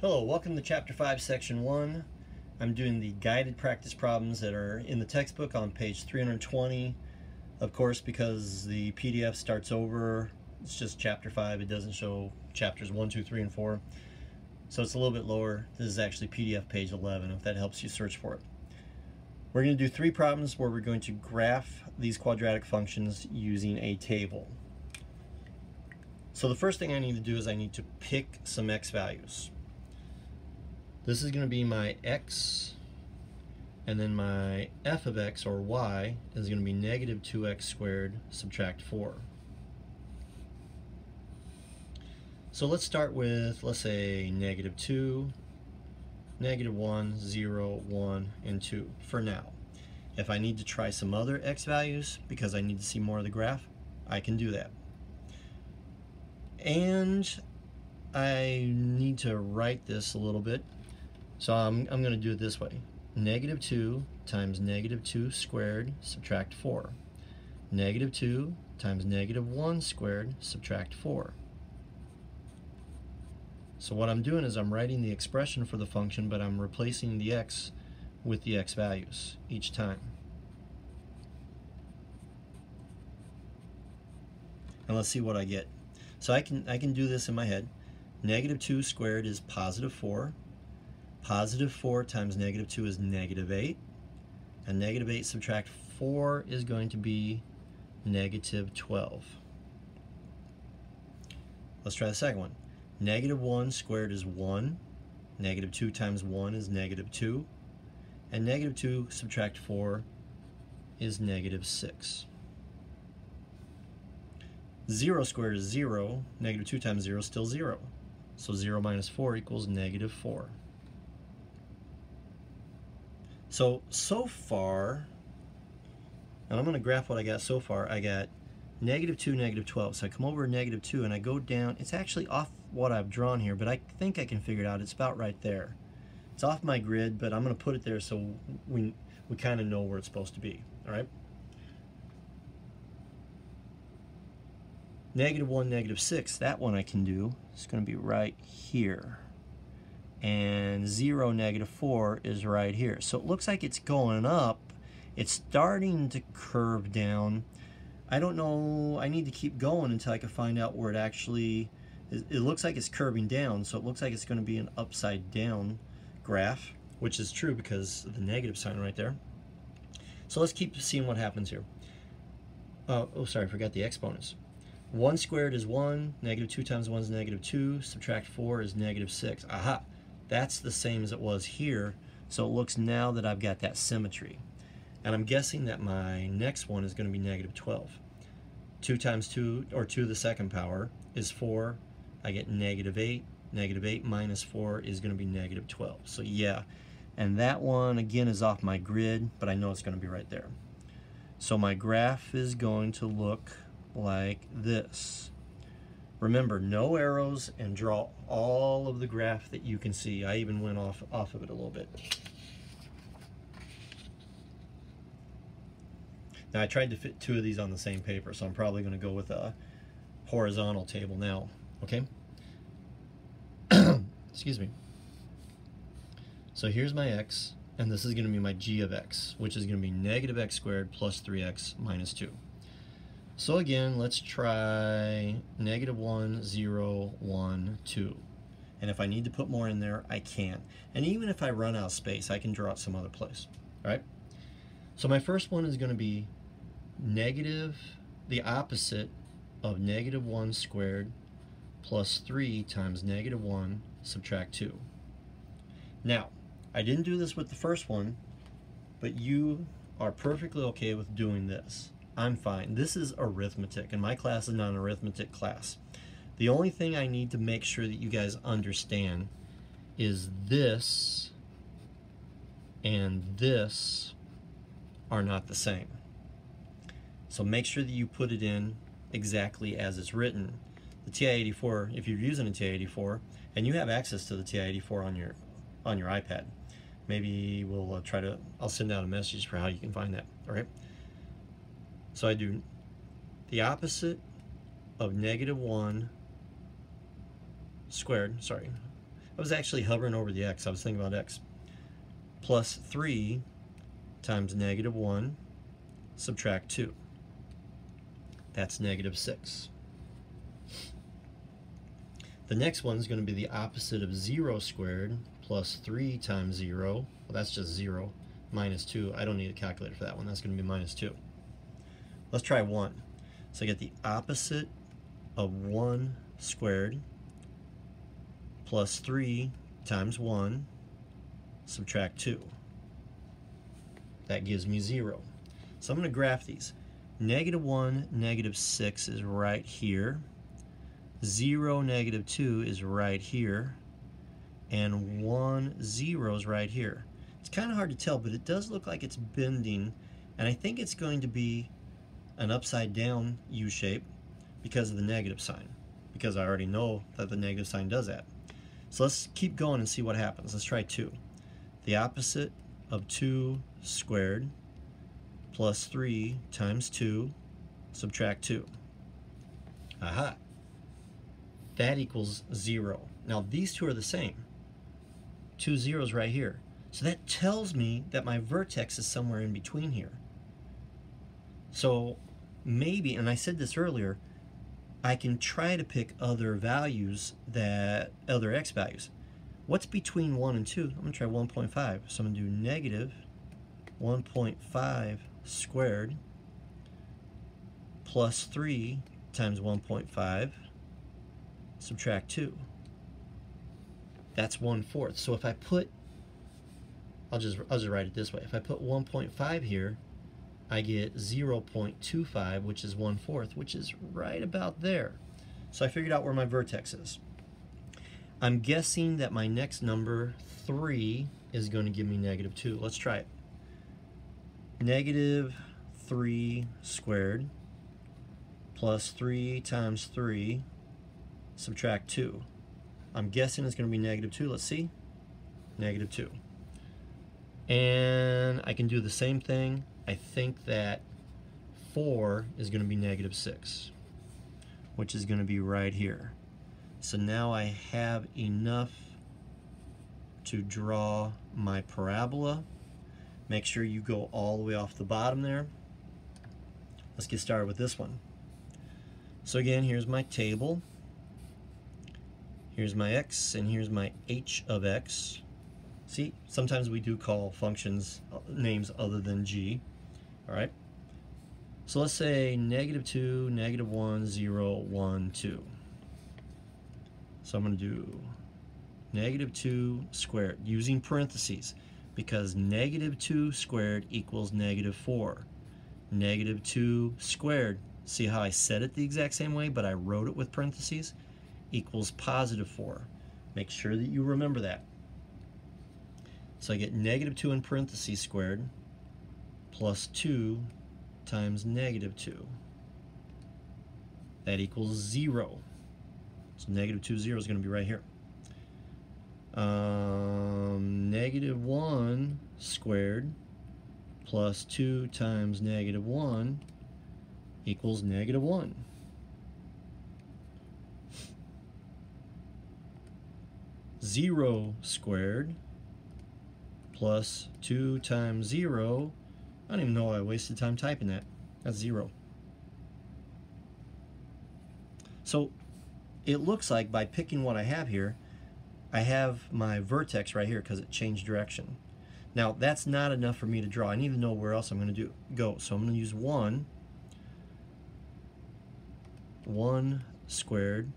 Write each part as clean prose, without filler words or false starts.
Hello, welcome to Chapter 5, Section 1. I'm doing the guided practice problems that are in the textbook on page 320. Of course, because the PDF starts over, it's just Chapter 5. It doesn't show Chapters 1, 2, 3, and 4. So it's a little bit lower. This is actually PDF page 11, if that helps you search for it. We're going to do 3 problems where we're going to graph these quadratic functions using a table. So the first thing I need to do is I need to pick some x values. This is going to be my x, and then my f of x, or y, is going to be negative 2x squared subtract 4. So let's start with, let's say, negative 2, negative 1, 0, 1, and 2 for now. If I need to try some other x values because I need to see more of the graph, I can do that. And I need to write this a little bit. So I'm going to do it this way. Negative 2 times negative 2 squared subtract 4. Negative 2 times negative 1 squared subtract 4. So what I'm doing is I'm writing the expression for the function, but I'm replacing the x with the x values each time. And let's see what I get. So I can do this in my head. Negative 2 squared is positive 4. Positive 4 times negative 2 is negative 8. And negative 8 subtract 4 is going to be negative 12. Let's try the second one. Negative 1 squared is 1. Negative 2 times 1 is negative 2. And negative 2 subtract 4 is negative 6. 0 squared is 0. Negative 2 times 0 is still 0. So 0 minus 4 equals negative 4. So far, and I'm going to graph what I got so far. I got negative 2, negative 12. So I come over to negative 2 and I go down. It's actually off what I've drawn here, but I think I can figure it out. It's about right there. It's off my grid, but I'm going to put it there so we kind of know where it's supposed to be. All right? Negative 1, negative 6, that one I can do. It's going to be right here. And 0, negative 4 is right here. So it looks like it's going up. It's starting to curve down. I don't know. I need to keep going until I can find out where it actually is. It looks like it's curving down, so it looks like it's going to be an upside down graph, which is true because of the negative sign right there. So let's keep seeing what happens here. Oh, sorry, I forgot the exponents. 1 squared is 1. Negative 2 times 1 is negative 2. Subtract 4 is negative 6. Aha! That's the same as it was here. So it looks now that I've got that symmetry. And I'm guessing that my next one is going to be negative 12. 2 times 2, or 2 to the second power, is 4. I get negative 8. Negative 8 minus 4 is going to be negative 12. So yeah, and that one again is off my grid, but I know it's going to be right there. So my graph is going to look like this. Remember, no arrows, and draw all of the graph that you can see. I even went off of it a little bit. Now I tried to fit 2 of these on the same paper, so I'm probably going to go with a horizontal table now. Okay? Excuse me. So here's my x, and this is going to be my g of x, which is going to be negative x squared plus 3x minus 2. So again, let's try negative 1, 0, 1, 2. And if I need to put more in there, I can. And even if I run out of space, I can draw it some other place. All right? So my first one is going to be negative, the opposite of negative 1 squared plus 3 times negative 1 subtract 2. Now, I didn't do this with the first one, but you are perfectly okay with doing this. I'm fine. This is arithmetic, and my class is not an arithmetic class. The only thing I need to make sure that you guys understand is this and this are not the same. So make sure that you put it in exactly as it's written. The TI-84, if you're using a TI-84, and you have access to the TI-84 on your iPad, maybe we'll I'll send out a message for how you can find that. All right? So I do the opposite of negative 1 squared, sorry, was actually hovering over the x. I was thinking about x. Plus 3 times negative 1, subtract 2. That's negative 6. The next one is going to be the opposite of 0 squared, plus 3 times 0. Well, that's just 0, minus 2. I don't need a calculator for that one. That's going to be minus 2. Let's try 1. So I get the opposite of 1 squared, plus 3 times 1, subtract 2. That gives me 0. So I'm going to graph these. Negative 1, negative 6 is right here. 0, negative 2 is right here. And 1, 0 is right here. It's kind of hard to tell, but it does look like it's bending. And I think it's going to be an upside down U shape because of the negative sign. Because I already know that the negative sign does that. So let's keep going and see what happens. Let's try 2. The opposite of 2 squared plus 3 times 2, subtract 2. Aha! That equals 0. Now these two are the same. 2 zeros right here. So that tells me that my vertex is somewhere in between here. So maybe, and I said this earlier, I can try to pick other values, other x values. What's between 1 and 2? I'm going to try 1.5. So I'm going to do negative 1.5 squared plus 3 times 1.5, subtract 2. That's 1/4. So if I put, I'll just write it this way. If I put 1.5 here, I get 0.25, which is 1/4, which is right about there. So I figured out where my vertex is. I'm guessing that my next number, 3, is going to give me negative 2. Let's try it. Negative 3 squared plus 3 times 3, subtract 2. I'm guessing it's going to be negative 2. Let's see. Negative 2. And I can do the same thing. I think that 4 is going to be negative 6, which is going to be right here. So now I have enough to draw my parabola. Make sure you go all the way off the bottom there. Let's get started with this one. So again, here's my table. Here's my x, and here's my h of x. See, sometimes we do call functions names other than g. All right. So let's say negative 2, negative 1, 0, 1, 2. So I'm going to do negative 2 squared using parentheses because negative 2 squared equals negative 4. Negative 2 squared, see how I said it the exact same way, but I wrote it with parentheses, equals positive 4. Make sure that you remember that. So I get negative 2 in parentheses squared plus 2 times negative 2. That equals 0. So negative 2, 0 is going to be right here. Negative 1 squared plus 2 times negative 1 equals negative 1. Zero squared plus 2 times 0. I don't even know why I wasted time typing that. That's 0. So it looks like by picking what I have here, I have my vertex right here because it changed direction. Now that's not enough for me to draw. I need to know where else I'm going to go. So I'm going to use 1 squared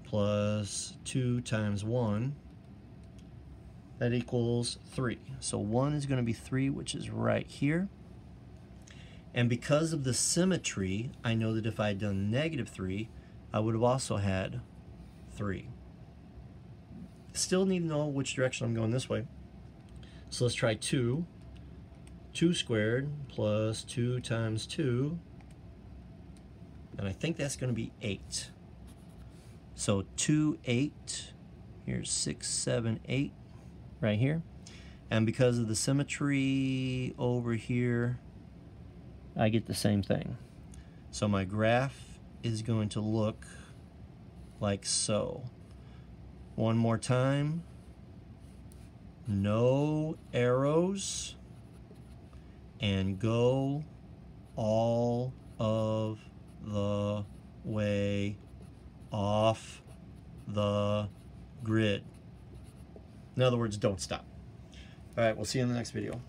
plus 2 times 1. That equals 3. So 1 is going to be 3, which is right here. And because of the symmetry, I know that if I had done negative 3, I would have also had 3. Still need to know which direction I'm going this way. So let's try 2. 2 squared plus 2 times 2. And I think that's going to be 8. So 2, 8. Here's 6, 7, 8 right here. And because of the symmetry over here, I get the same thing. So my graph is going to look like so. One more time. no arrows, and go all of the way off the grid. In other words, don't stop. All right, we'll see you in the next video.